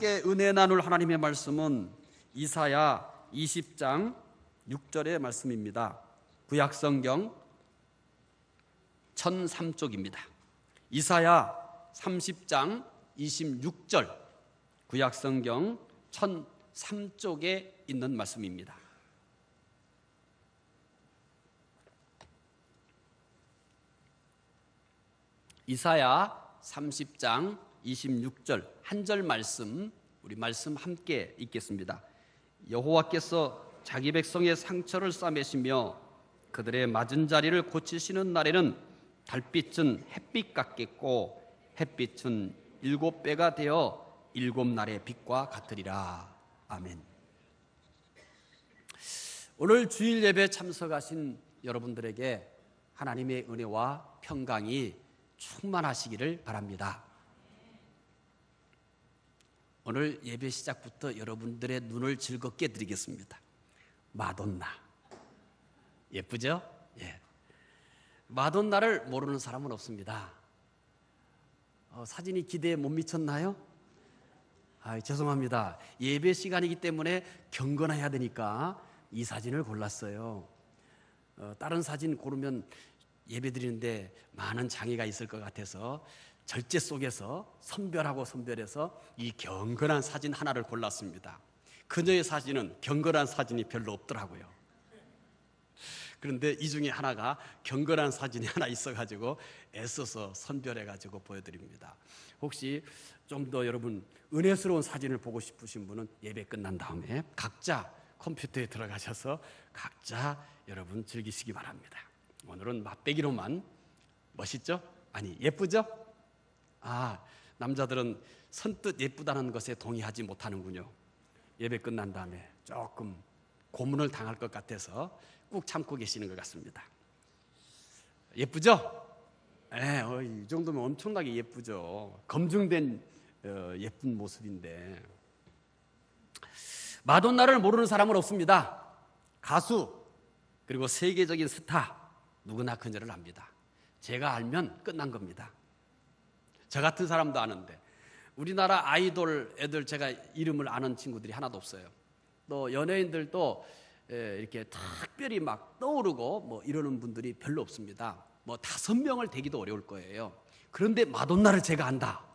함께 은혜 나눌 하나님의 말씀은 이사야 20장 6절의 말씀입니다. 구약성경 1003쪽입니다. 이사야 30장 26절 구약성경 1003쪽에 있는 말씀입니다. 이사야 30장 26절 한 절 말씀, 우리 말씀 함께 읽겠습니다. 여호와께서 자기 백성의 상처를 싸매시며 그들의 맞은 자리를 고치시는 날에는 달빛은 햇빛 같겠고 햇빛은 7배가 되어 7날의 빛과 같으리라. 아멘. 오늘 주일 예배 참석하신 여러분들에게 하나님의 은혜와 평강이 충만하시기를 바랍니다. 오늘 예배 시작부터 여러분들의 눈을 즐겁게 드리겠습니다. 마돈나 예쁘죠? 예. 마돈나를 모르는 사람은 없습니다. 사진이 기대에 못 미쳤나요? 죄송합니다. 예배 시간이기 때문에 경건해야 되니까 이 사진을 골랐어요. 다른 사진 고르면 예배 드리는데 많은 장애가 있을 것 같아서 절제 속에서 선별해서 이 경건한 사진 하나를 골랐습니다. 그녀의 사진은 경건한 사진이 별로 없더라고요. 그런데 이 중에 하나가 경건한 사진이 하나 있어가지고 애써서 선별해가지고 보여드립니다. 혹시 좀 더 여러분 은혜스러운 사진을 보고 싶으신 분은 예배 끝난 다음에 각자 컴퓨터에 들어가셔서 각자 여러분 즐기시기 바랍니다. 오늘은 맛배기로만 멋있죠? 아니 예쁘죠? 남자들은 선뜻 예쁘다는 것에 동의하지 못하는군요. 예배 끝난 다음에 조금 고문을 당할 것 같아서 꾹 참고 계시는 것 같습니다. 예쁘죠? 이 정도면 엄청나게 예쁘죠. 검증된 예쁜 모습인데 마돈나를 모르는 사람은 없습니다. 가수 그리고 세계적인 스타 누구나 그녀를 압니다. 제가 알면 끝난 겁니다. 저 같은 사람도 아는데 우리나라 아이돌 애들 제가 이름을 아는 친구들이 하나도 없어요. 또 연예인들도 이렇게 특별히 막 떠오르고 뭐 이러는 분들이 별로 없습니다. 뭐 5명을 대기도 어려울 거예요. 그런데 마돈나를 제가 안다.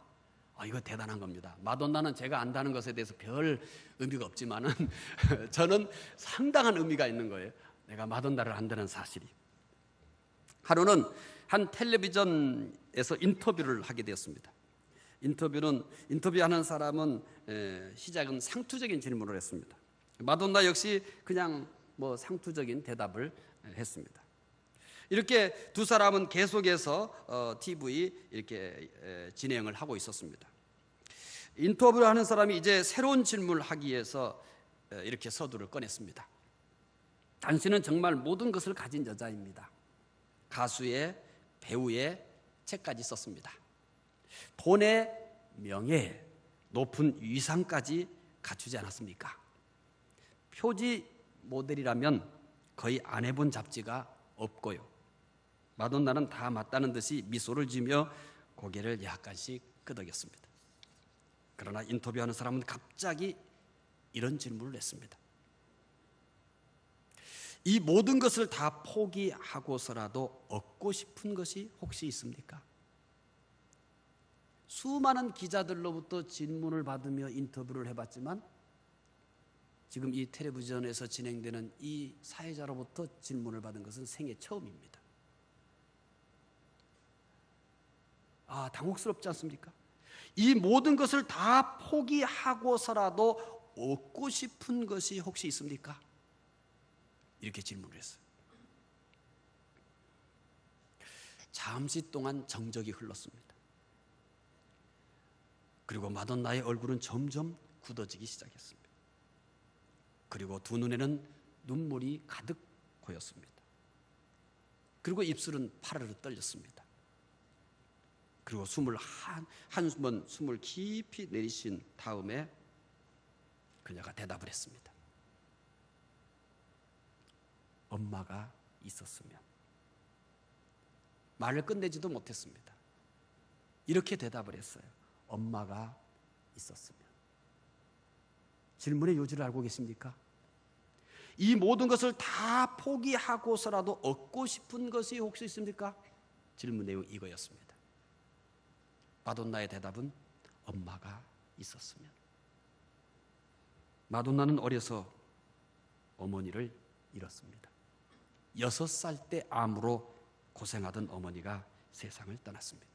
이거 대단한 겁니다. 마돈나는 제가 안다는 것에 대해서 별 의미가 없지만은 저는 상당한 의미가 있는 거예요. 내가 마돈나를 안다는 사실이. 하루는 한 텔레비전에서 인터뷰를 하게 되었습니다. 인터뷰하는 사람은 시작은 상투적인 질문을 했습니다. 마돈나 역시 그냥 뭐 상투적인 대답을 했습니다. 이렇게 두 사람은 계속해서 TV 이렇게 진행을 하고 있었습니다. 인터뷰를 하는 사람이 이제 새로운 질문을 하기 위해서 이렇게 서두를 꺼냈습니다. 당신은 정말 모든 것을 가진 여자입니다. 가수의, 배우의 책까지 썼습니다. 돈의, 명예, 높은 위상까지 갖추지 않았습니까? 표지 모델이라면 거의 안 해본 잡지가 없고요. 마돈나는 다 맞다는 듯이 미소를 지으며 고개를 약간씩 끄덕였습니다. 그러나 인터뷰하는 사람은 갑자기 이런 질문을 했습니다. 이 모든 것을 다 포기하고서라도 얻고 싶은 것이 혹시 있습니까? 수많은 기자들로부터 질문을 받으며 인터뷰를 해봤지만 지금 이 텔레비전에서 진행되는 이 사회자로부터 질문을 받은 것은 생애 처음입니다. 당혹스럽지 않습니까? 이 모든 것을 다 포기하고서라도 얻고 싶은 것이 혹시 있습니까? 이렇게 질문을 했어요. 잠시 동안 정적이 흘렀습니다. 그리고 마돈나의 얼굴은 점점 굳어지기 시작했습니다. 그리고 두 눈에는 눈물이 가득 고였습니다. 그리고 입술은 파르르 떨렸습니다. 그리고 한번 숨을 깊이 내쉬신 다음에 그녀가 대답을 했습니다. 엄마가 있었으면. 말을 끝내지도 못했습니다. 이렇게 대답을 했어요. 엄마가 있었으면. 질문의 요지를 알고 계십니까? 이 모든 것을 다 포기하고서라도 얻고 싶은 것이 혹시 있습니까? 질문 내용 이거였습니다. 마돈나의 대답은 엄마가 있었으면. 마돈나는 어려서 어머니를 잃었습니다. 6살 때 암으로 고생하던 어머니가 세상을 떠났습니다.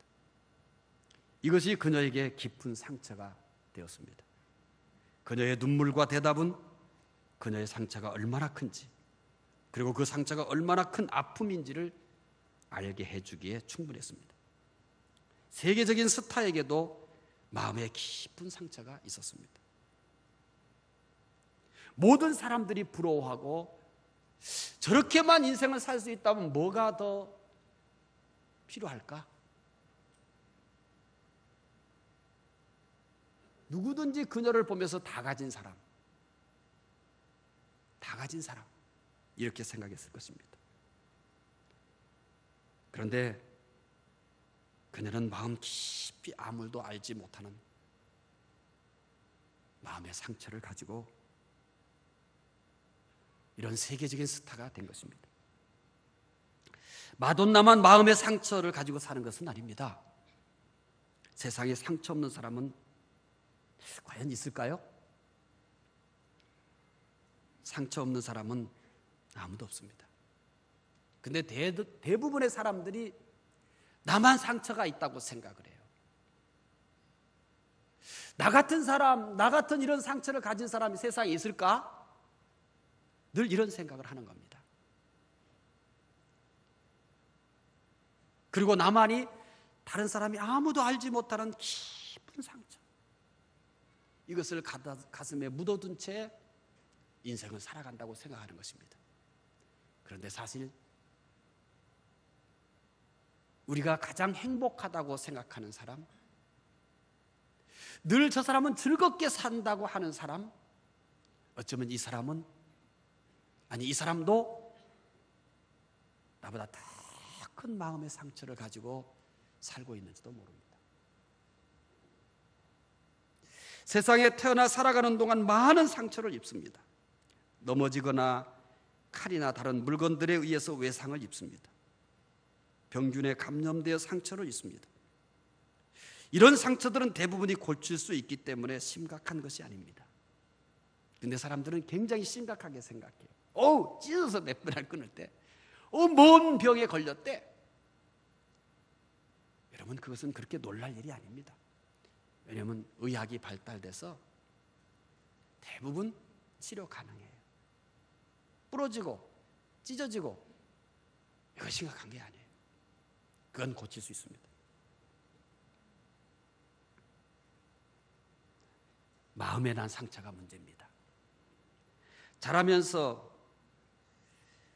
이것이 그녀에게 깊은 상처가 되었습니다. 그녀의 눈물과 대답은 그녀의 상처가 얼마나 큰지, 그리고 그 상처가 얼마나 큰 아픔인지를 알게 해주기에 충분했습니다. 세계적인 스타에게도 마음에 깊은 상처가 있었습니다. 모든 사람들이 부러워하고 저렇게만 인생을 살 수 있다면 뭐가 더 필요할까? 누구든지 그녀를 보면서 다 가진 사람 이렇게 생각했을 것입니다. 그런데 그녀는 마음 깊이 아무도 알지 못하는 마음의 상처를 가지고 이런 세계적인 스타가 된 것입니다. 마돈나만 마음의 상처를 가지고 사는 것은 아닙니다. 세상에 상처 없는 사람은 과연 있을까요? 상처 없는 사람은 아무도 없습니다. 근데 대부분의 사람들이 나만 상처가 있다고 생각을 해요. 나 같은 사람, 나 같은 이런 상처를 가진 사람이 세상에 있을까? 늘 이런 생각을 하는 겁니다. 그리고 나만이 다른 사람이 아무도 알지 못하는 깊은 상처, 이것을 가슴에 묻어둔 채 인생을 살아간다고 생각하는 것입니다. 그런데 사실 우리가 가장 행복하다고 생각하는 사람, 늘 저 사람은 즐겁게 산다고 하는 사람, 어쩌면 이 사람도 나보다 더 큰 마음의 상처를 가지고 살고 있는지도 모릅니다. 세상에 태어나 살아가는 동안 많은 상처를 입습니다. 넘어지거나 칼이나 다른 물건들에 의해서 외상을 입습니다. 병균에 감염되어 상처를 입습니다. 이런 상처들은 대부분이 고칠 수 있기 때문에 심각한 것이 아닙니다. 그런데 사람들은 굉장히 심각하게 생각해요. 찢어서 넷분할 끊을 때 뭔 병에 걸렸대. 여러분, 그것은 그렇게 놀랄 일이 아닙니다. 왜냐하면 의학이 발달돼서 대부분 치료 가능해요. 부러지고 찢어지고 이거 심각한 게 아니에요. 그건 고칠 수 있습니다. 마음에 난 상처가 문제입니다. 자라면서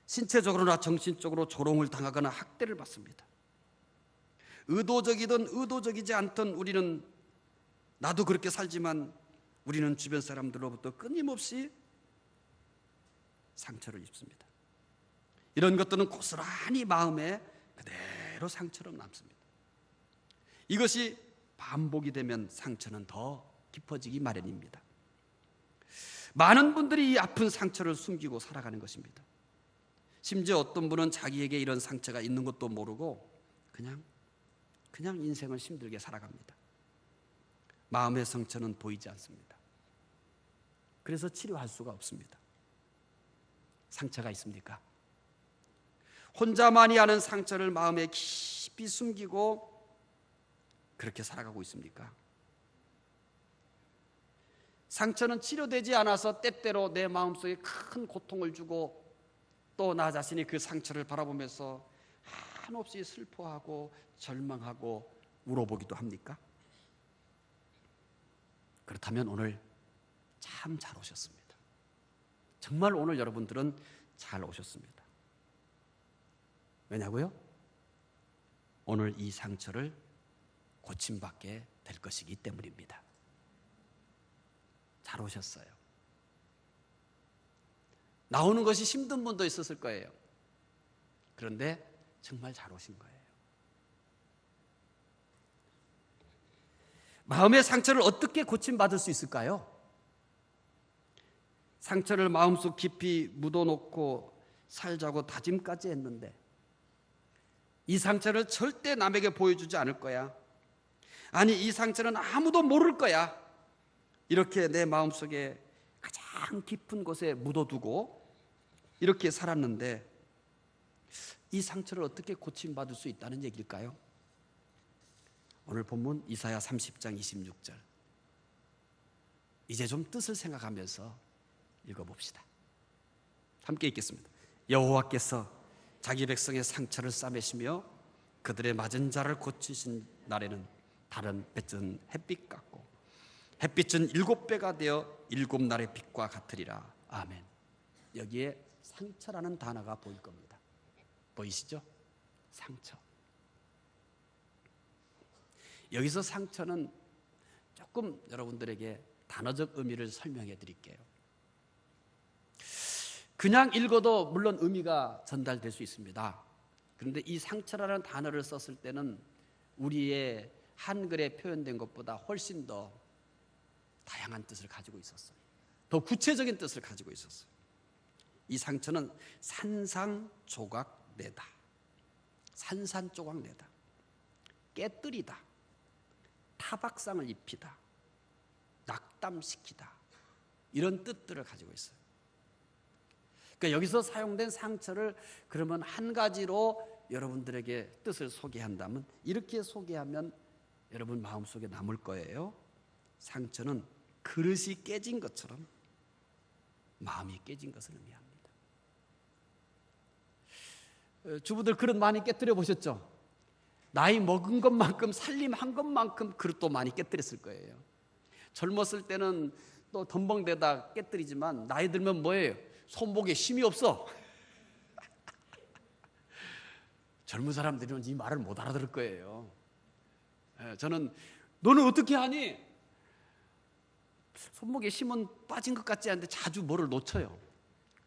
신체적으로나 정신적으로 조롱을 당하거나 학대를 받습니다. 의도적이든 의도적이지 않든 우리는, 나도 그렇게 살지만 우리는 주변 사람들로부터 끊임없이 상처를 입습니다. 이런 것들은 고스란히 마음에 그대로 상처로 남습니다. 이것이 반복이 되면 상처는 더 깊어지기 마련입니다. 많은 분들이 이 아픈 상처를 숨기고 살아가는 것입니다. 심지어 어떤 분은 자기에게 이런 상처가 있는 것도 모르고 그냥 인생을 힘들게 살아갑니다. 마음의 상처는 보이지 않습니다. 그래서 치료할 수가 없습니다. 상처가 있습니까? 혼자만이 아는 상처를 마음에 깊이 숨기고 그렇게 살아가고 있습니까? 상처는 치료되지 않아서 때때로 내 마음속에 큰 고통을 주고 또 나 자신이 그 상처를 바라보면서 한없이 슬퍼하고 절망하고 울어보기도 합니까? 그렇다면 오늘 참 잘 오셨습니다. 정말 오늘 여러분들은 잘 오셨습니다. 왜냐고요? 오늘 이 상처를 고침받게 될 것이기 때문입니다. 잘 오셨어요. 나오는 것이 힘든 분도 있었을 거예요. 그런데 정말 잘 오신 거예요. 마음의 상처를 어떻게 고침받을 수 있을까요? 상처를 마음속 깊이 묻어놓고 살자고 다짐까지 했는데 이 상처를 절대 남에게 보여주지 않을 거야. 아니, 이 상처는 아무도 모를 거야. 이렇게 내 마음속에 가장 깊은 곳에 묻어두고 이렇게 살았는데 이 상처를 어떻게 고침받을 수 있다는 얘기일까요? 오늘 본문 이사야 30장 26절. 이제 좀 뜻을 생각하면서 읽어봅시다. 함께 읽겠습니다. 여호와께서 자기 백성의 상처를 싸매시며 그들의 맞은 자를 고치신 날에는 달은 뱉은 햇빛 같고 햇빛은 7배가 되어 7날의 빛과 같으리라. 아멘. 여기에 상처라는 단어가 보일 겁니다. 보이시죠? 상처. 여기서 상처는 조금 여러분들에게 단어적 의미를 설명해 드릴게요. 그냥 읽어도 물론 의미가 전달될 수 있습니다. 그런데 이 상처라는 단어를 썼을 때는 우리의 한글에 표현된 것보다 훨씬 더 다양한 뜻을 가지고 있었어요. 더 구체적인 뜻을 가지고 있었어요. 이 상처는 산산조각내다, 산산조각내다, 깨뜨리다, 타박상을 입히다, 낙담시키다, 이런 뜻들을 가지고 있어요. 그러니까 여기서 사용된 상처를 그러면 한 가지로 여러분들에게 뜻을 소개한다면 이렇게 소개하면 여러분 마음속에 남을 거예요. 상처는 그릇이 깨진 것처럼 마음이 깨진 것을 의미합니다. 주부들 그릇 많이 깨뜨려 보셨죠? 나이 먹은 것만큼 살림한 것만큼 그릇도 많이 깨뜨렸을 거예요. 젊었을 때는 또 덤벙대다 깨뜨리지만 나이 들면 뭐예요? 손목에 힘이 없어. 젊은 사람들은 이 말을 못 알아들을 거예요. 저는 너는 어떻게 하니? 손목에 힘은 빠진 것 같지 않은데 자주 뭐를 놓쳐요.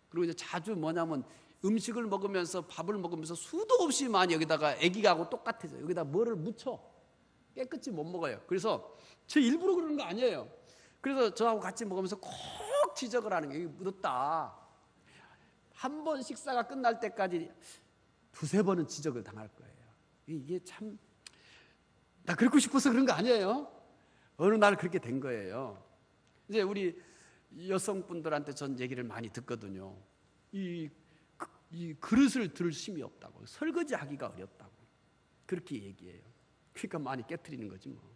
그리고 이제 자주 뭐냐면 음식을 먹으면서 밥을 먹으면서 수도 없이 많이 여기다가 애기하고 똑같아져. 여기다 뭐를 묻혀. 깨끗이 못 먹어요. 그래서 제 일부러 그러는 거 아니에요. 그래서 저하고 같이 먹으면서 꼭 지적을 하는 게 여기 묻었다. 한 번 식사가 끝날 때까지 두세 번은 지적을 당할 거예요. 이게 참 나 그러고 싶어서 그런 거 아니에요. 어느 날 그렇게 된 거예요. 이제 우리 여성분들한테 전 얘기를 많이 듣거든요. 이 그릇을 들 힘이 없다고, 설거지하기가 어렵다고 그렇게 얘기해요. 그러니까 많이 깨트리는 거지 뭐.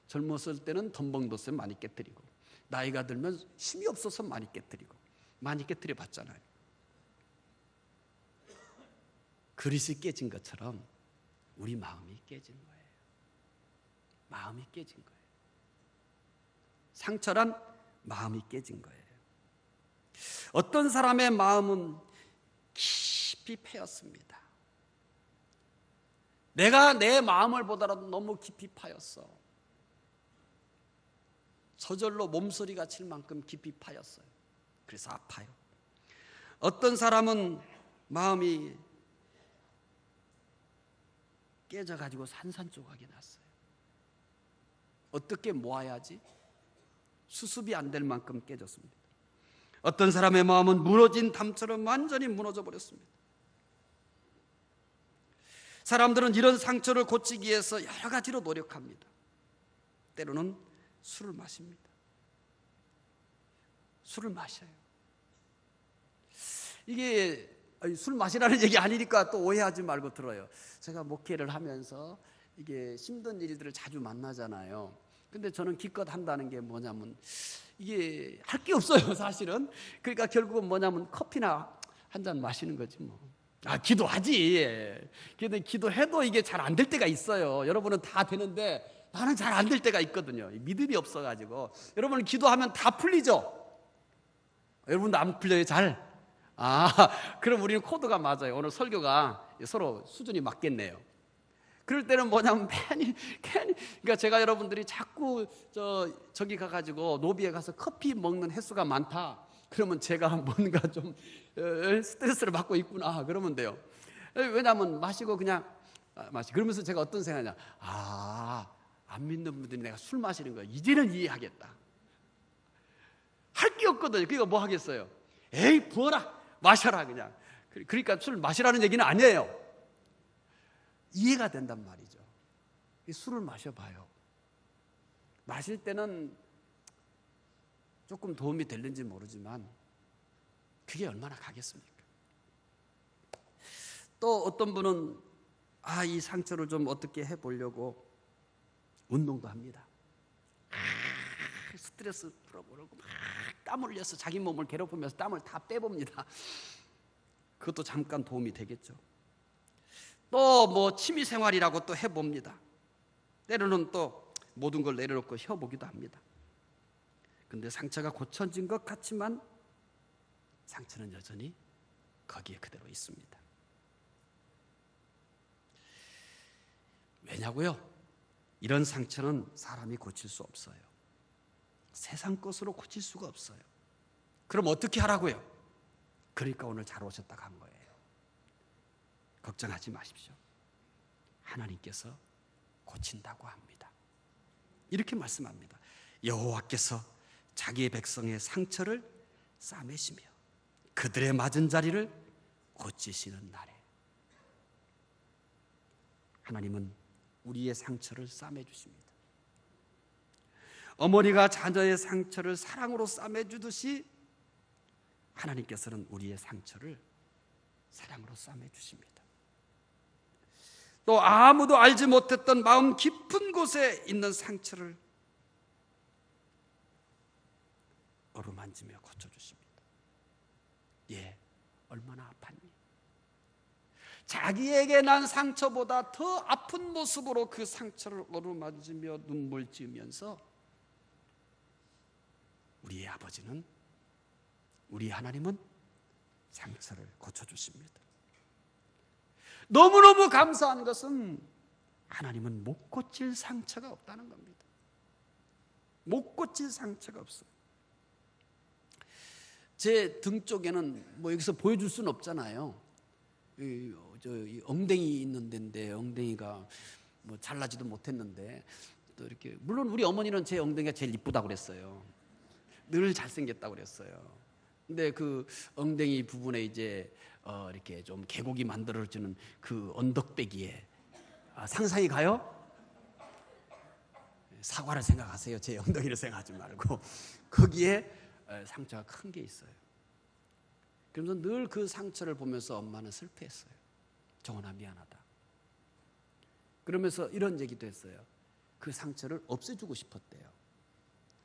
젊었을 때는 덤벙뒀으면 많이 깨트리고 나이가 들면 힘이 없어서 많이 깨트리고 많이 깨트려 봤잖아요. 그릇이 깨진 것처럼 우리 마음이 깨진 거예요. 마음이 깨진 거예요. 상처란 마음이 깨진 거예요. 어떤 사람의 마음은 깊이 패였습니다. 내가 내 마음을 보더라도 너무 깊이 파였어. 저절로 몸소리가 칠 만큼 깊이 파였어요. 그래서 아파요. 어떤 사람은 마음이 깨져가지고 산산조각이 났어요. 어떻게 모아야지? 수습이 안 될 만큼 깨졌습니다. 어떤 사람의 마음은 무너진 담처럼 완전히 무너져 버렸습니다. 사람들은 이런 상처를 고치기 위해서 여러 가지로 노력합니다. 때로는 술을 마십니다. 술을 마셔요. 이게 술 마시라는 얘기 아니니까 또 오해하지 말고 들어요. 제가 목회를 하면서 이게 힘든 일들을 자주 만나잖아요. 근데 저는 기껏 한다는 게 뭐냐면 이게 할 게 없어요, 사실은. 그러니까 결국은 뭐냐면 커피나 한 잔 마시는 거지 뭐. 기도하지. 근데 기도해도 이게 잘 안 될 때가 있어요. 여러분은 다 되는데 나는 잘 안 될 때가 있거든요. 믿음이 없어가지고. 여러분은 기도하면 다 풀리죠? 여러분도 안 풀려요, 잘? 그럼 우리는 코드가 맞아요. 오늘 설교가 서로 수준이 맞겠네요. 그럴 때는 뭐냐면 괜히 그러니까 제가 여러분들이 자꾸 저기 가가지고 노비에 가서 커피 먹는 횟수가 많다. 그러면 제가 뭔가 좀 스트레스를 받고 있구나. 그러면 돼요. 왜냐하면 마시고 그냥 그러면서 제가 어떤 생각이냐. 안 믿는 분들이 내가 술 마시는 거 이제는 이해하겠다. 할 게 없거든요. 그러니까 뭐 하겠어요? 에이, 부어라, 마셔라 그냥. 그러니까 술 마시라는 얘기는 아니에요. 이해가 된단 말이죠. 술을 마셔봐요. 마실 때는 조금 도움이 될는지 모르지만 그게 얼마나 가겠습니까? 또 어떤 분은 이 상처를 좀 어떻게 해보려고 운동도 합니다. 스트레스 풀어보려고 막 땀 흘려서 자기 몸을 괴롭히면서 땀을 다 빼봅니다. 그것도 잠깐 도움이 되겠죠. 또 뭐 취미생활이라고 또 해봅니다. 때로는 또 모든 걸 내려놓고 쉬어보기도 합니다. 근데 상처가 고쳐진 것 같지만 상처는 여전히 거기에 그대로 있습니다. 왜냐고요? 이런 상처는 사람이 고칠 수 없어요. 세상 것으로 고칠 수가 없어요. 그럼 어떻게 하라고요? 그러니까 오늘 잘 오셨다고 한 거예요. 걱정하지 마십시오. 하나님께서 고친다고 합니다. 이렇게 말씀합니다. 여호와께서 자기의 백성의 상처를 싸매시며 그들의 맞은 자리를 고치시는 날에 하나님은 우리의 상처를 싸매주십니다. 어머니가 자녀의 상처를 사랑으로 싸매주듯이 하나님께서는 우리의 상처를 사랑으로 싸매주십니다. 또 아무도 알지 못했던 마음 깊은 곳에 있는 상처를 어루만지며 고쳐주십니다. 예, 얼마나 아팠니? 자기에게 난 상처보다 더 아픈 모습으로 그 상처를 어루만지며 눈물 지으면서 우리의 아버지는, 우리 하나님은 상처를 고쳐주십니다. 너무너무 감사한 것은 하나님은 못 고칠 상처가 없다는 겁니다. 못 고칠 상처가 없어요. 제 등 쪽에는 뭐 여기서 보여줄 수는 없잖아요. 이 엉덩이 있는 데인데 엉덩이가 뭐 잘나지도 못했는데 또 이렇게, 물론 우리 어머니는 제 엉덩이가 제일 이쁘다고 그랬어요. 늘 잘생겼다고 그랬어요. 근데 그 엉덩이 부분에 이제 이렇게 좀 계곡이 만들어지는 그 언덕배기에 상상이 가요? 사과를 생각하세요. 제 엉덩이를 생각하지 말고. 거기에 상처가 큰 게 있어요. 그러면서 늘 그 상처를 보면서 엄마는 슬퍼했어요. 정원아, 미안하다. 그러면서 이런 얘기도 했어요. 그 상처를 없애주고 싶었대요.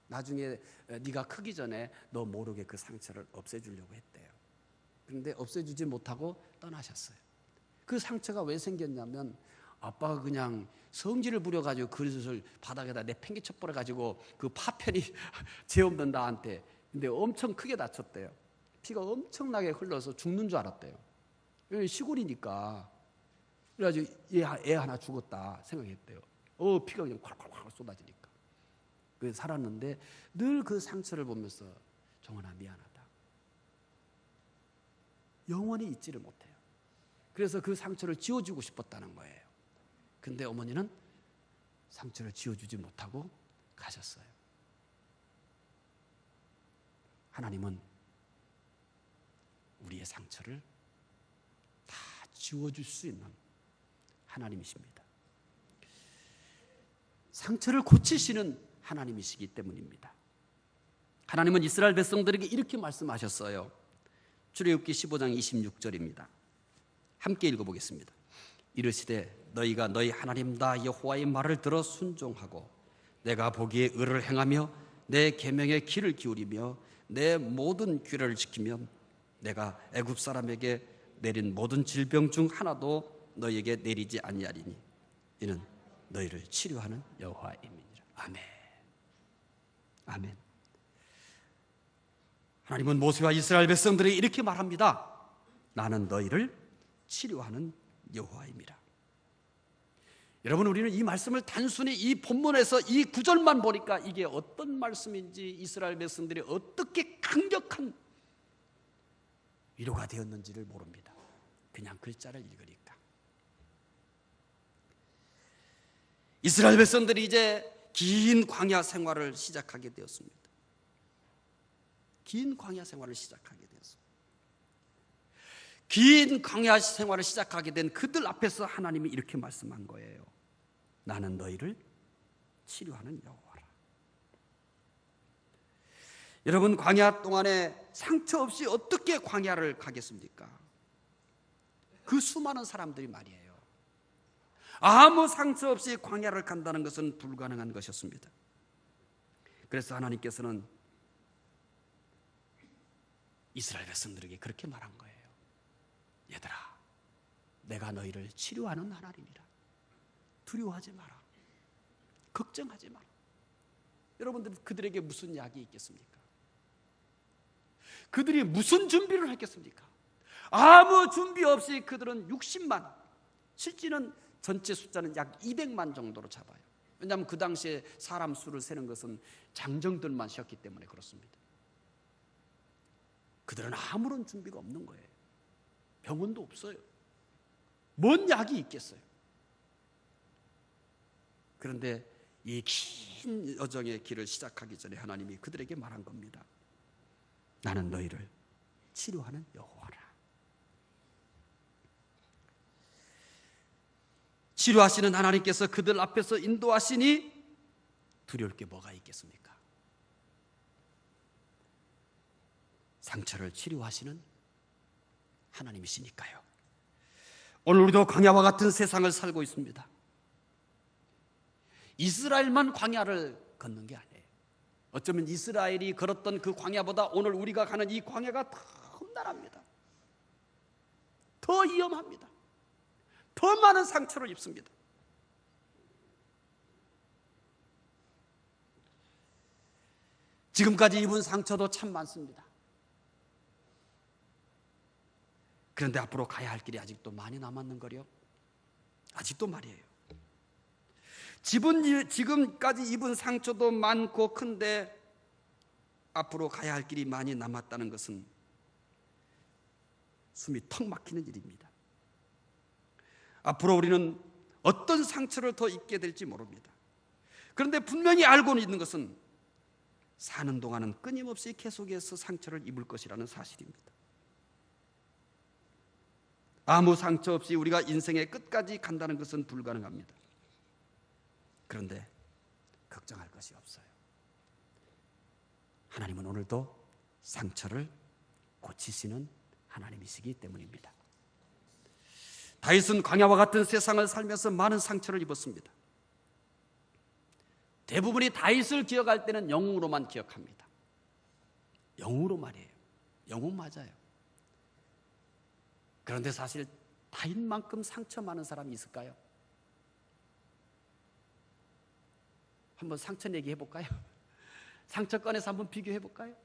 나중에 네가 크기 전에 너 모르게 그 상처를 없애주려고 했대요. 그런데 없애주지 못하고 떠나셨어요. 그 상처가 왜 생겼냐면 아빠가 그냥 성질을 부려가지고 그릇을 바닥에다 내팽개쳐 버려가지고 그 파편이 죄 없는 나한테, 근데 엄청 크게 다쳤대요. 피가 엄청나게 흘러서 죽는 줄 알았대요. 시골이니까. 그래가지고 애 하나 죽었다 생각했대요. 피가 그냥 콸콸콸 쏟아지니까. 그래서 살았는데 늘 그 상처를 보면서 정원아, 미안하다. 영원히 잊지를 못해요. 그래서 그 상처를 지워주고 싶었다는 거예요. 근데 어머니는 상처를 지워주지 못하고 가셨어요. 하나님은 우리의 상처를 다 지워줄 수 있는 하나님이십니다. 상처를 고치시는 하나님이시기 때문입니다. 하나님은 이스라엘 백성들에게 이렇게 말씀하셨어요. 출애굽기 15장 26절입니다. 함께 읽어보겠습니다. 이르시되 너희가 너희 하나님 나 여호와의 말을 들어 순종하고 내가 보기에 의를 행하며 내 계명에 귀를 기울이며 내 모든 규례를 지키면 내가 애굽 사람에게 내린 모든 질병 중 하나도 너희에게 내리지 아니하리니 이는 너희를 치료하는 여호와임이니라. 아멘. 아멘. 하나님은 모세와 이스라엘 백성들에게 이렇게 말합니다. 나는 너희를 치료하는 여호와임이라. 여러분, 우리는 이 말씀을 단순히 이 본문에서 이 구절만 보니까 이게 어떤 말씀인지, 이스라엘 백성들이 어떻게 강력한 위로가 되었는지를 모릅니다. 그냥 글자를 읽으니까. 이스라엘 백성들이 이제 긴 광야 생활을 시작하게 되었습니다. 긴 광야 생활을 시작하게 됐어요. 긴 광야 생활을 시작하게 된 그들 앞에서 하나님이 이렇게 말씀한 거예요. 나는 너희를 치료하는 여호와라. 여러분, 광야 동안에 상처 없이 어떻게 광야를 가겠습니까? 그 수많은 사람들이 말이에요. 아무 상처 없이 광야를 간다는 것은 불가능한 것이었습니다. 그래서 하나님께서는 이스라엘 백성들에게 그렇게 말한 거예요. 얘들아, 내가 너희를 치료하는 하나님이라. 두려워하지 마라. 걱정하지 마라. 여러분들, 그들에게 무슨 약이 있겠습니까? 그들이 무슨 준비를 했겠습니까? 아무 준비 없이 그들은 60만, 실제는 전체 숫자는 약 200만 정도로 잡아요. 왜냐하면 그 당시에 사람 수를 세는 것은 장정들만 쉬었기 때문에 그렇습니다. 그들은 아무런 준비가 없는 거예요. 병원도 없어요. 뭔 약이 있겠어요? 그런데 이 긴 여정의 길을 시작하기 전에 하나님이 그들에게 말한 겁니다. 나는 너희를 치료하는 여호와라. 치료하시는 하나님께서 그들 앞에서 인도하시니 두려울 게 뭐가 있겠습니까? 상처를 치료하시는 하나님이시니까요. 오늘 우리도 광야와 같은 세상을 살고 있습니다. 이스라엘만 광야를 걷는 게 아니에요. 어쩌면 이스라엘이 걸었던 그 광야보다 오늘 우리가 가는 이 광야가 더 험난합니다. 더 위험합니다. 더 많은 상처를 입습니다. 지금까지 입은 상처도 참 많습니다. 그런데 앞으로 가야 할 길이 아직도 많이 남았는 거요. 아직도 말이에요. 지금까지 입은 상처도 많고 큰데 앞으로 가야 할 길이 많이 남았다는 것은 숨이 턱 막히는 일입니다. 앞으로 우리는 어떤 상처를 더 입게 될지 모릅니다. 그런데 분명히 알고 있는 것은 사는 동안은 끊임없이 계속해서 상처를 입을 것이라는 사실입니다. 아무 상처 없이 우리가 인생의 끝까지 간다는 것은 불가능합니다. 그런데 걱정할 것이 없어요. 하나님은 오늘도 상처를 고치시는 하나님이시기 때문입니다. 다윗은 광야와 같은 세상을 살면서 많은 상처를 입었습니다. 대부분이 다윗을 기억할 때는 영웅으로만 기억합니다. 영웅으로 말이에요. 영웅 맞아요. 그런데 사실 다윗만큼 상처 많은 사람이 있을까요? 한번 상처 내기 해볼까요? 상처 꺼내서 한번 비교해볼까요?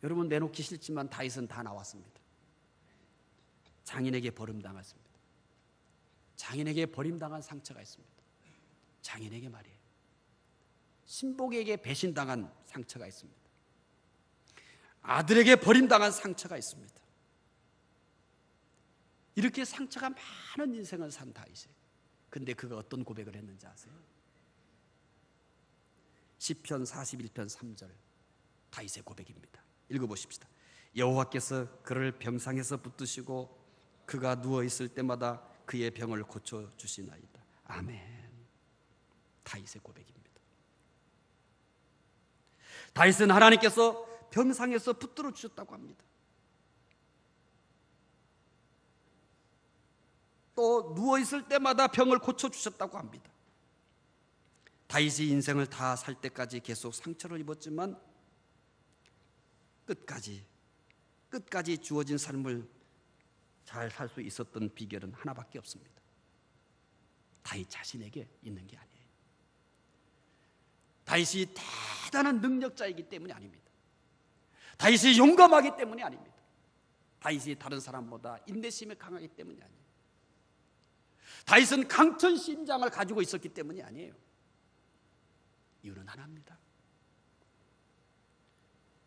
여러분, 내놓기 싫지만 다윗은 다 나왔습니다. 장인에게 버림당했습니다. 장인에게 버림당한 상처가 있습니다. 장인에게 말이에요. 신복에게 배신당한 상처가 있습니다. 아들에게 버림당한 상처가 있습니다. 이렇게 상처가 많은 인생을 산 다윗이에요. 근데 그가 어떤 고백을 했는지 아세요? 시편 41편 3절 다윗의 고백입니다. 읽어보십시다. 여호와께서 그를 병상에서 붙드시고 그가 누워있을 때마다 그의 병을 고쳐주시나이다. 아멘. 다윗의 고백입니다. 다윗은 하나님께서 병상에서 붙들어 주셨다고 합니다. 또 누워있을 때마다 병을 고쳐주셨다고 합니다. 다윗이 인생을 다 살 때까지 계속 상처를 입었지만 끝까지 주어진 삶을 잘 살 수 있었던 비결은 하나밖에 없습니다. 다윗 자신에게 있는 게 아니에요. 다윗이 대단한 능력자이기 때문이 아닙니다. 다윗이 용감하기 때문이 아닙니다. 다윗이 다른 사람보다 인내심이 강하기 때문이 아니에요. 다윗은 강천 심장을 가지고 있었기 때문이 아니에요. 이유는 하나입니다.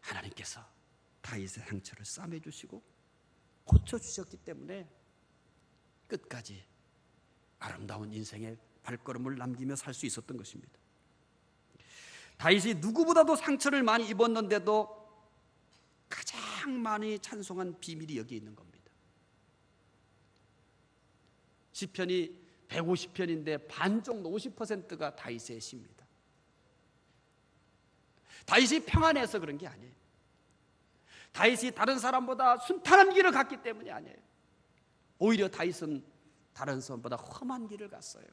하나님께서 다윗의 상처를 싸매주시고 고쳐주셨기 때문에 끝까지 아름다운 인생의 발걸음을 남기며 살 수 있었던 것입니다. 다윗이 누구보다도 상처를 많이 입었는데도 가장 많이 찬송한 비밀이 여기 있는 겁니다. 시편이 150편인데 반 정도 50%가 다윗의 시입니다. 다윗이 평안해서 그런 게 아니에요. 다윗이 다른 사람보다 순탄한 길을 갔기 때문이 아니에요. 오히려 다윗은 다른 사람보다 험한 길을 갔어요.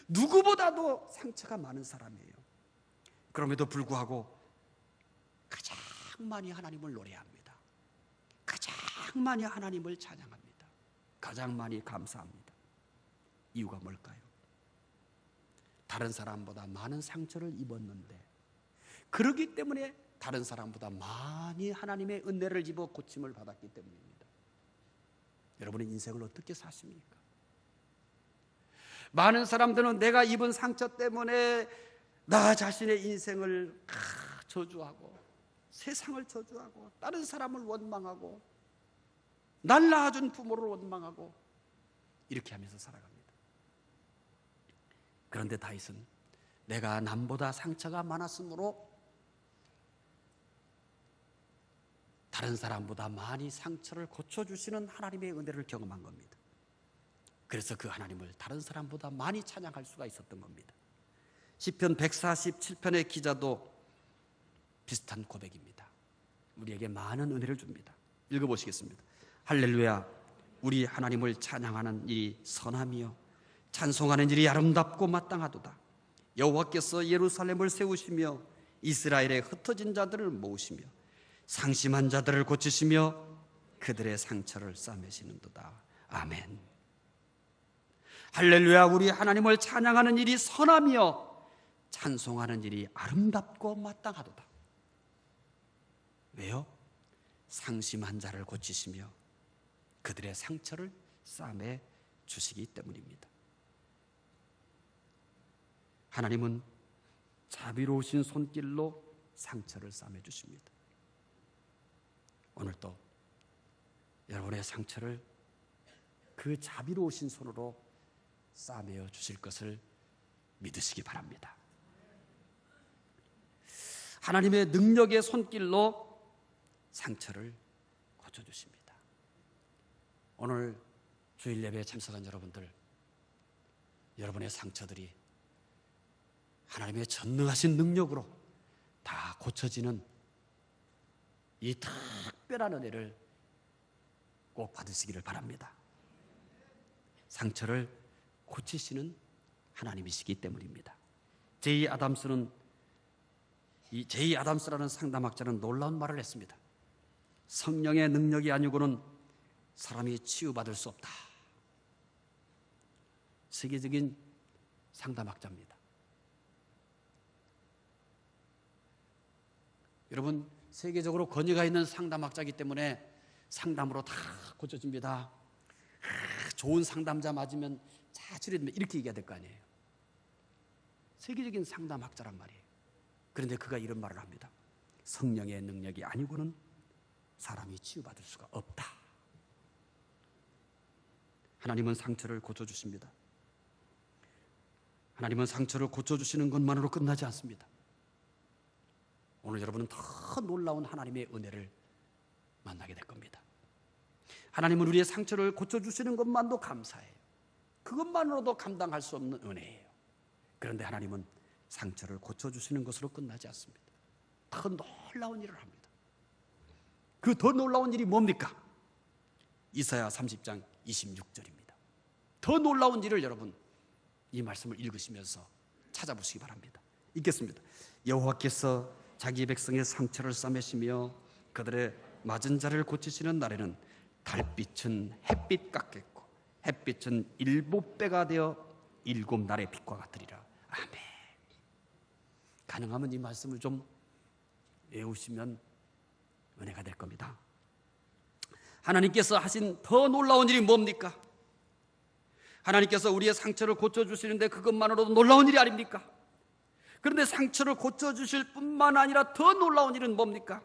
누구보다도 상처가 많은 사람이에요. 그럼에도 불구하고 가장 많이 하나님을 노래합니다. 가장 많이 하나님을 찬양합니다. 가장 많이 감사합니다. 이유가 뭘까요? 다른 사람보다 많은 상처를 입었는데, 그렇기 때문에 다른 사람보다 많이 하나님의 은혜를 입어 고침을 받았기 때문입니다. 여러분의 인생을 어떻게 사십니까? 많은 사람들은 내가 입은 상처 때문에 나 자신의 인생을 저주하고 세상을 저주하고 다른 사람을 원망하고 날 낳아준 부모를 원망하고 이렇게 하면서 살아갑니다. 그런데 다윗은 내가 남보다 상처가 많았으므로 다른 사람보다 많이 상처를 고쳐주시는 하나님의 은혜를 경험한 겁니다. 그래서 그 하나님을 다른 사람보다 많이 찬양할 수가 있었던 겁니다. 시편 147편의 기자도 비슷한 고백입니다. 우리에게 많은 은혜를 줍니다. 읽어보시겠습니다. 할렐루야, 우리 하나님을 찬양하는 일이 선함이요 찬송하는 일이 아름답고 마땅하도다. 여호와께서 예루살렘을 세우시며 이스라엘의 흩어진 자들을 모으시며 상심한 자들을 고치시며 그들의 상처를 싸매시는도다. 아멘. 할렐루야, 우리 하나님을 찬양하는 일이 선하며 찬송하는 일이 아름답고 마땅하도다. 왜요? 상심한 자를 고치시며 그들의 상처를 싸매 주시기 때문입니다. 하나님은 자비로우신 손길로 상처를 싸매 주십니다. 오늘도 여러분의 상처를 그 자비로우신 손으로 싸매어 주실 것을 믿으시기 바랍니다. 하나님의 능력의 손길로 상처를 고쳐주십니다. 오늘 주일 예배에 참석한 여러분들, 여러분의 상처들이 하나님의 전능하신 능력으로 다 고쳐지는 이 특별한 은혜를 꼭 받으시기를 바랍니다. 상처를 고치시는 하나님이시기 때문입니다. 제이 아담스라는 상담학자는 놀라운 말을 했습니다. 성령의 능력이 아니고는 사람이 치유받을 수 없다. 세계적인 상담학자입니다. 여러분, 세계적으로 권위가 있는 상담학자이기 때문에 상담으로 다 고쳐집니다. 좋은 상담자 맞으면 자 치료되면 이렇게 얘기해야 될 거 아니에요. 세계적인 상담학자란 말이에요. 그런데 그가 이런 말을 합니다. 성령의 능력이 아니고는 사람이 치유받을 수가 없다. 하나님은 상처를 고쳐주십니다. 하나님은 상처를 고쳐주시는 것만으로 끝나지 않습니다. 오늘 여러분은 더 놀라운 하나님의 은혜를 만나게 될 겁니다. 하나님은 우리의 상처를 고쳐주시는 것만도 감사해요. 그것만으로도 감당할 수 없는 은혜예요. 그런데 하나님은 상처를 고쳐주시는 것으로 끝나지 않습니다. 더 놀라운 일을 합니다. 그 더 놀라운 일이 뭡니까? 이사야 30장 26절입니다. 더 놀라운 일을 여러분 이 말씀을 읽으시면서 찾아보시기 바랍니다. 읽겠습니다. 여호와께서 자기 백성의 상처를 싸매시며 그들의 맞은 자를 고치시는 날에는 달빛은 햇빛 같겠고 햇빛은 7배가 되어 7날의 빛과 같으리라. 아멘. 가능하면 이 말씀을 좀 외우시면 은혜가 될 겁니다. 하나님께서 하신 더 놀라운 일이 뭡니까? 하나님께서 우리의 상처를 고쳐주시는데 그것만으로도 놀라운 일이 아닙니까? 그런데 상처를 고쳐주실 뿐만 아니라 더 놀라운 일은 뭡니까?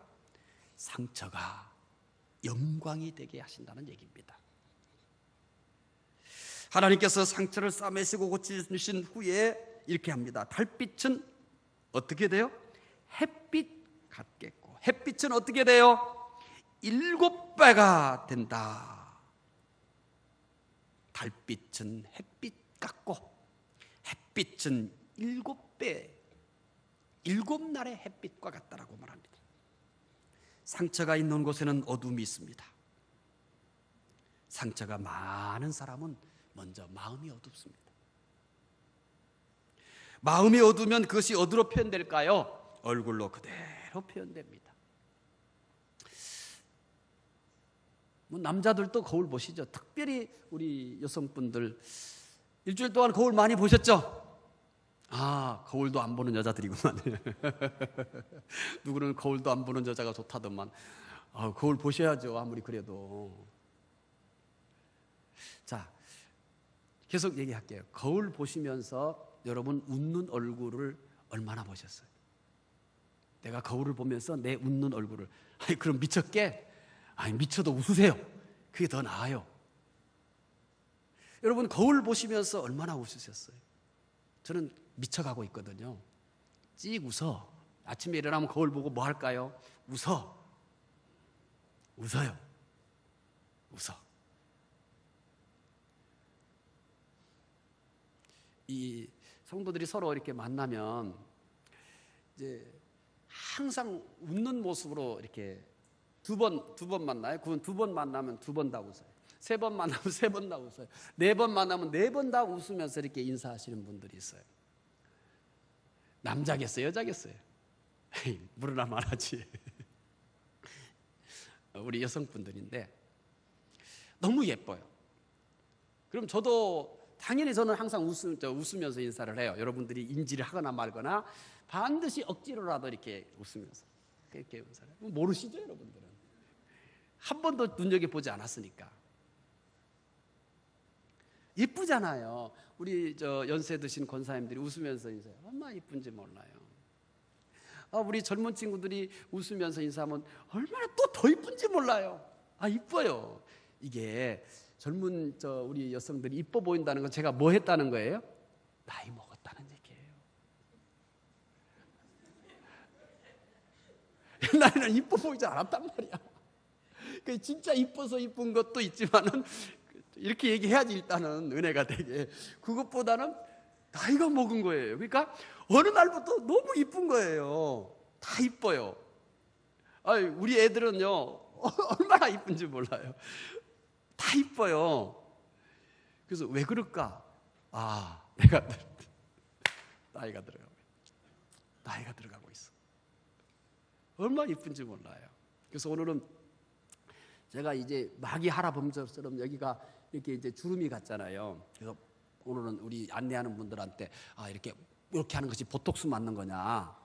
상처가 영광이 되게 하신다는 얘기입니다. 하나님께서 상처를 싸매시고 고치신 후에 이렇게 합니다. 달빛은 어떻게 돼요? 햇빛 같겠고, 햇빛은 어떻게 돼요? 7배가 된다. 달빛은 햇빛 같고 햇빛은 7배, 7날의 햇빛과 같다라고 말합니다. 상처가 있는 곳에는 어둠이 있습니다. 상처가 많은 사람은 먼저 마음이 어둡습니다. 마음이 어두면 그것이 어디로 표현될까요? 얼굴로 그대로 표현됩니다. 뭐 남자들도 거울 보시죠. 특별히 우리 여성분들 일주일 동안 거울 많이 보셨죠? 아, 거울도 안 보는 여자들이구만. 누구는 거울도 안 보는 여자가 좋다더만. 아, 거울 보셔야죠. 아무리 그래도. 자, 계속 얘기할게요. 거울 보시면서 여러분 웃는 얼굴을 얼마나 보셨어요? 내가 거울을 보면서 내 웃는 얼굴을, 아니 그럼 미쳤게? 아니 미쳐도 웃으세요. 그게 더 나아요. 여러분 거울 보시면서 얼마나 웃으셨어요? 저는 미쳐가고 있거든요. 찍 웃어. 아침에 일어나면 거울 보고 뭐 할까요? 웃어요. 웃어. 이 성도들이 서로 이렇게 만나면 이제 항상 웃는 모습으로 이렇게 두 번 만나요. 그건 2번 만나면 2번 다 웃어요. 3번 만나면 3번 다 웃어요. 4번 만나면 4번 다 웃으면서 이렇게 인사하시는 분들이 있어요. 남자겠어요? 여자겠어요? 물으나 말하지. 우리 여성분들인데 너무 예뻐요. 그럼 저도 당연히 저는 항상 웃으면서 인사를 해요. 여러분들이 인지를 하거나 말거나 반드시 억지로라도 이렇게 웃으면서 이렇게 인사를 해요. 모르시죠, 여러분들은? 한 번도 눈여겨보지 않았으니까. 예쁘잖아요. 우리 연세 드신 권사님들이 웃으면서 인사해요. 얼마나 예쁜지 몰라요. 우리 젊은 친구들이 웃으면서 인사하면 얼마나 또 더 예쁜지 몰라요. 이뻐요. 이게 젊은 우리 여성들이 이뻐 보인다는 건 제가 뭐 했다는 거예요? 나이 먹었다는 얘기예요. 옛날에는 이뻐 보이지 않았단 말이야. 진짜 이뻐서 이쁜 것도 있지만은 이렇게 얘기해야지 일단은 은혜가 되게. 그것보다는 나이가 먹은 거예요. 그러니까 어느 날부터 너무 이쁜 거예요. 다 이뻐요. 우리 애들은요 얼마나 이쁜지 몰라요. 다 이뻐요. 그래서 왜 그럴까? 내가 나이가 들어가고 있어. 얼마나 이쁜지 몰라요. 그래서 오늘은 제가 이제 마귀 할아범저처럼 여기가 이렇게 이제 주름이 갔잖아요. 그래서 오늘은 우리 안내하는 분들한테 이렇게 하는 것이 보톡스 맞는 거냐?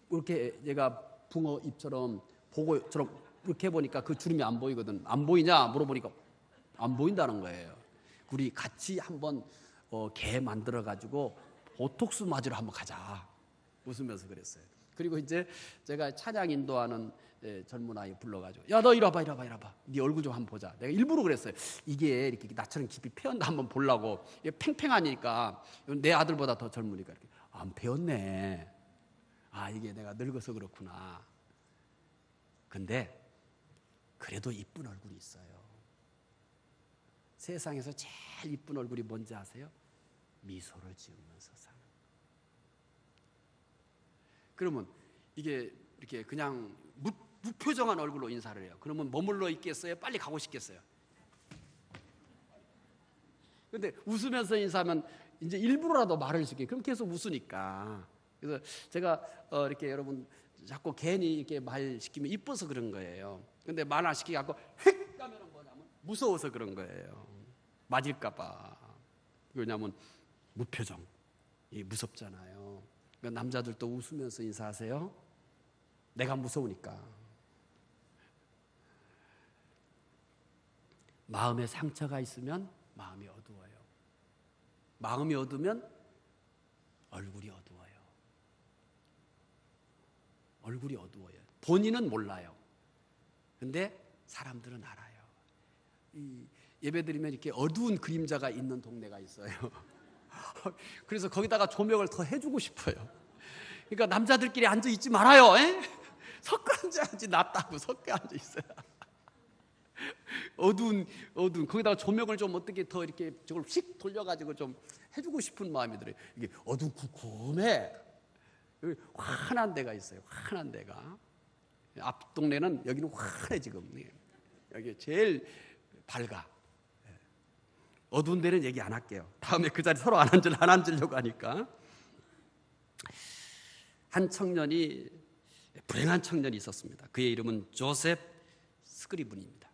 이렇게 얘가 붕어 입처럼 보고처럼 이렇게 해보니까 그 주름이 안 보이거든. 안 보이냐 물어보니까 안 보인다는 거예요. 우리 같이 한번 개 만들어 가지고 보톡스 맞으러 한번 가자. 웃으면서 그랬어요. 그리고 이제 제가 찬양 인도하는 젊은 아이 불러가지고 야 너 이리 와봐. 네 얼굴 좀 한번 보자. 내가 일부러 그랬어요. 이게 이렇게 나처럼 깊이 패였나 한번 보려고. 이게 팽팽하니까 내 아들보다 더 젊으니까 이렇게 안 패였네. 이게 내가 늙어서 그렇구나. 근데 그래도 이쁜 얼굴이 있어요. 세상에서 제일 이쁜 얼굴이 뭔지 아세요? 미소를 지으면서 사는. 그러면 이게 이렇게 그냥 무표정한 얼굴로 인사를 해요. 그러면 머물러 있겠어요? 빨리 가고 싶겠어요? 근데 웃으면서 인사하면 이제 일부러라도 말을 시켜요. 그럼 계속 웃으니까. 그래서 제가 이렇게 여러분 자꾸 괜히 이렇게 말 시키면 이뻐서 그런 거예요. 근데 말 안 시키게 갖고 휙 가면은 뭐냐면 무서워서 그런 거예요. 맞을까봐. 왜냐하면 무표정, 무섭잖아요. 그러니까 남자들도 웃으면서 인사하세요. 내가 무서우니까. 마음에 상처가 있으면 마음이 어두워요. 마음이 어두면 얼굴이 어두워요. 얼굴이 어두워요. 본인은 몰라요. 근데 사람들은 알아요. 예배드리면 이렇게 어두운 그림자가 있는 동네가 있어요. 그래서 거기다가 조명을 더 해주고 싶어요. 그러니까 남자들끼리 앉아 있지 말아요. 에? 섞어 앉아야지 낫다고. 섞어 앉아 있어요. 어두운 거기다가 조명을 좀 어떻게 더 이렇게 저걸 휙 돌려가지고 좀 해주고 싶은 마음이 들어요. 이게 어두컴컴해. 여기 환한 데가 있어요. 환한 데가. 앞 동네는 여기는 환해 지금. 여기 제일 밝아. 어두운 데는 얘기 안 할게요. 다음에 그 자리 서로 안 앉으려고 하니까. 한 청년이, 불행한 청년이 있었습니다. 그의 이름은 조셉 스크리븐입니다.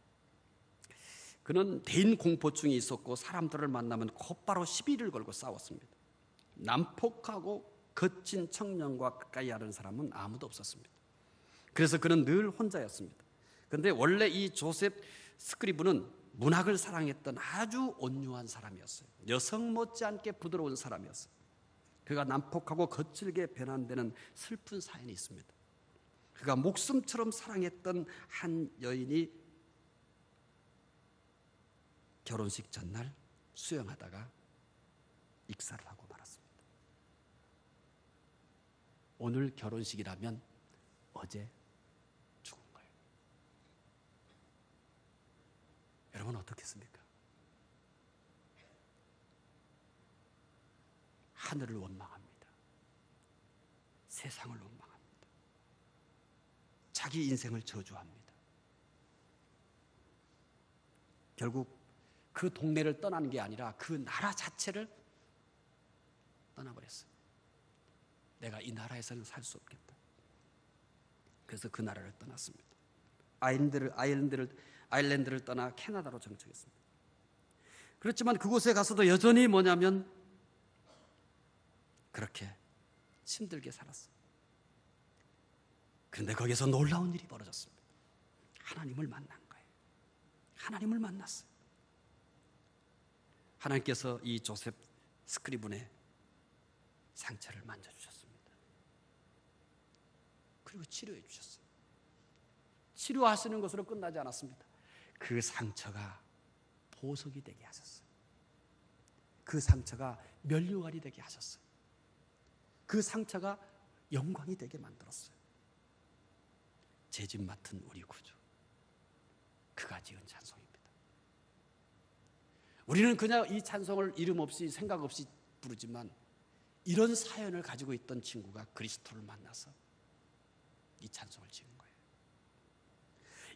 그는 대인 공포증이 있었고 사람들을 만나면 곧바로 시비를 걸고 싸웠습니다. 난폭하고 거친 청년과 가까이 하는 사람은 아무도 없었습니다. 그래서 그는 늘 혼자였습니다. 그런데 원래 이 조셉 스크리븐은 문학을 사랑했던 아주 온유한 사람이었어요. 여성 못지않게 부드러운 사람이었어요. 그가 난폭하고 거칠게 변환되는 슬픈 사연이 있습니다. 그가 목숨처럼 사랑했던 한 여인이 결혼식 전날 수영하다가 익사를 하고 말았습니다. 오늘 결혼식이라면 어제 죽은 거예요. 여러분 어떻겠습니까? 하늘을 원망합니다. 세상을 원망합니다. 자기 인생을 저주합니다. 결국 그 동네를 떠나는 게 아니라 그 나라 자체를 떠나버렸어요. 내가 이 나라에서는 살 수 없겠다. 그래서 그 나라를 떠났습니다. 아일랜드를 떠나 캐나다로 정착했습니다. 그렇지만 그곳에 가서도 여전히 뭐냐면 그렇게 힘들게 살았어요. 그런데 거기서 놀라운 일이 벌어졌습니다. 하나님을 만난 거예요. 하나님을 만났어요. 하나님께서 이 조셉 스크리븐의 상처를 만져주셨습니다. 그리고 치료해 주셨어요. 치료하시는 것으로 끝나지 않았습니다. 그 상처가 보석이 되게 하셨어요. 그 상처가 면류관이 되게 하셨어요. 그 상처가 영광이 되게 만들었어요. 제 집 맡은 우리 구주, 그가 지은 찬송입니다. 우리는 그냥 이 찬송을 이름 없이 생각 없이 부르지만 이런 사연을 가지고 있던 친구가 그리스도를 만나서 이 찬송을 지은 거예요.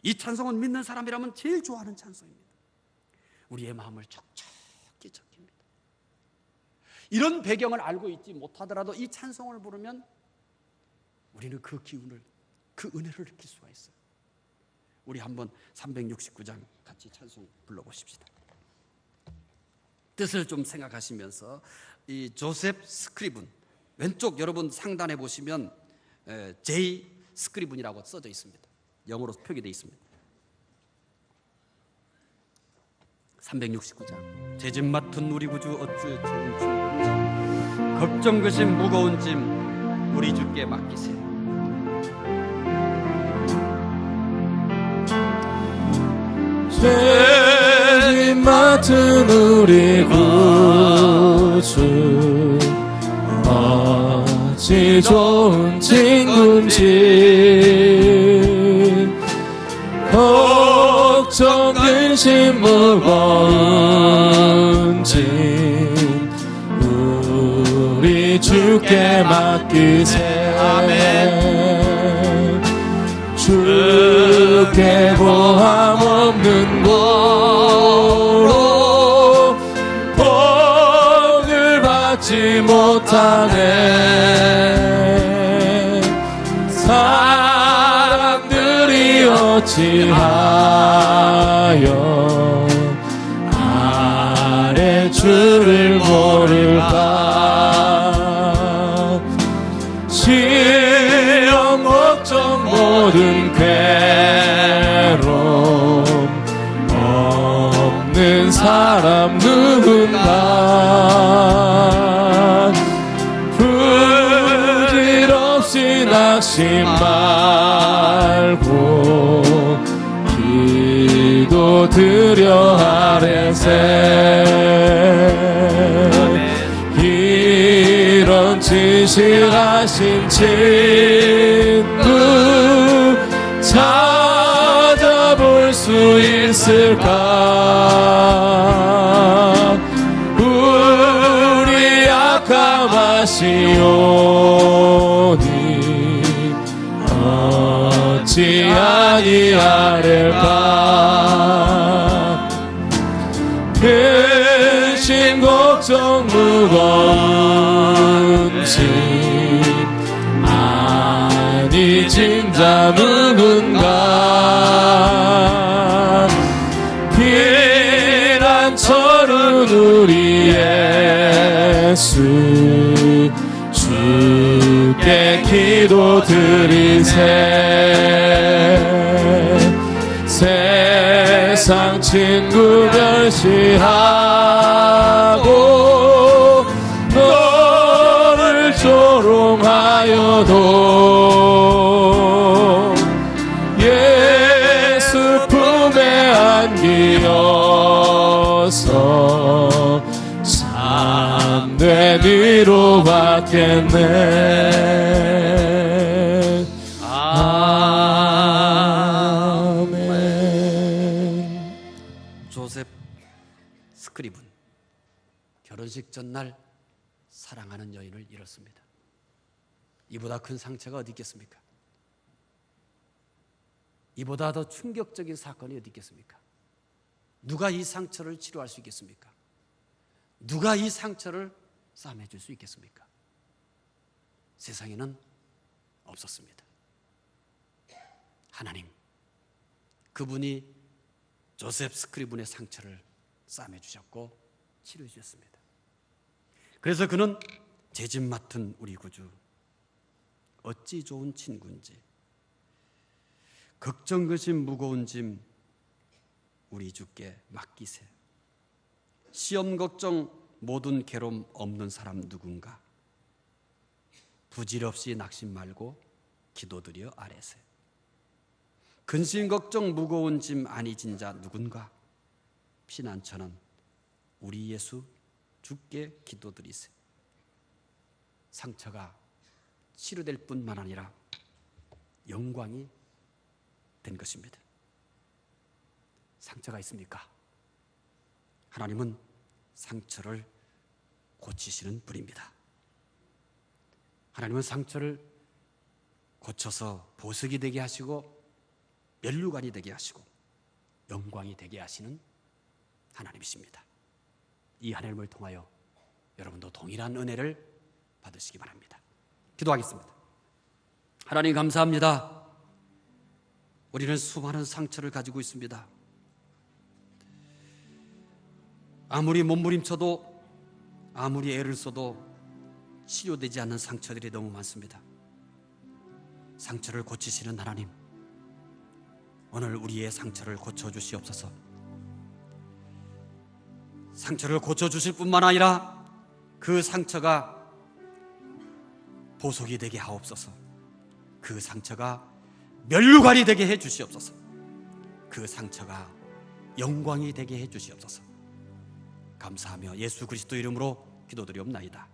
이 찬송은 믿는 사람이라면 제일 좋아하는 찬송입니다. 우리의 마음을 촉촉히 적힙니다. 이런 배경을 알고 있지 못하더라도 이 찬송을 부르면 우리는 그 기운을, 그 은혜를 느낄 수가 있어요. 우리 한번 369장 같이 찬송 불러보십시다. 뜻을 좀 생각하시면서 이 조셉 스크리븐, 왼쪽 여러분 상단에 보시면 J 스크리븐이라고 써져 있습니다. 영어로 표기되어 있습니다. 369장. 제 집 맡은 우리 구주 어찌 좋은 친구인지 걱정 그심 무거운 짐 우리 주께 맡기세. 제 집 맡은 우리 구주 어찌 좋은 친구인지 걱정 근심 무거운 짐 우리 주께 맡기세. 아멘. 주께 보함 없는 거로 복을 받지 못하네. 사람들이 어찌하여 아래 주를 모를까. 시험 걱정 모든 괴로움 없는 사람 누군가. 부질없이 낙심 말고 기도 드려 아뢰세. 이런 지식 불신하신 친구 찾아볼 수 있을까? 우리 약함하시오니 어찌 아니하릴까? 근심 걱정 무거운 짐 아니 짐자 누군가 피난처는 우리 예수 주께 기도드리세 세상 친구 멸시하고 너를 조롱하여도 예수 품에 안기어서 참된 위로 받겠네. 아멘. 조셉 스크립은 결혼식 전날 사랑하는 여인을 잃었습니다. 이보다 큰 상처가 어디 있겠습니까? 이보다 더 충격적인 사건이 어디 있겠습니까? 누가 이 상처를 치료할 수 있겠습니까? 누가 이 상처를 싸매줄 수 있겠습니까? 세상에는 없었습니다. 하나님, 그분이 조셉 스크리븐의 상처를 싸매주셨고 치료해 주셨습니다. 그래서 그는 죄짐 맡은 우리 구주, 어찌 좋은 친구인지, 걱정 근심 무거운 짐 우리 주께 맡기세. 시험 걱정 모든 괴로움 없는 사람 누군가, 부질없이 낙심 말고 기도드려 아뢰세. 근심 걱정 무거운 짐 아니진 자 누군가, 피난처는 우리 예수 주께 기도드리세. 상처가 치료될 뿐만 아니라 영광이 된 것입니다. 상처가 있습니까? 하나님은 상처를 고치시는 분입니다. 하나님은 상처를 고쳐서 보석이 되게 하시고 면류관이 되게 하시고 영광이 되게 하시는 하나님이십니다. 이 하나님을 통하여 여러분도 동일한 은혜를 받으시기 바랍니다. 기도하겠습니다. 하나님 감사합니다. 우리는 수많은 상처를 가지고 있습니다. 아무리 몸부림쳐도 아무리 애를 써도 치료되지 않는 상처들이 너무 많습니다. 상처를 고치시는 하나님, 오늘 우리의 상처를 고쳐주시옵소서. 상처를 고쳐주실 뿐만 아니라 그 상처가 보석이 되게 하옵소서. 그 상처가 면류관이 되게 해 주시옵소서. 그 상처가 영광이 되게 해 주시옵소서. 감사하며 예수 그리스도 이름으로 기도드리옵나이다.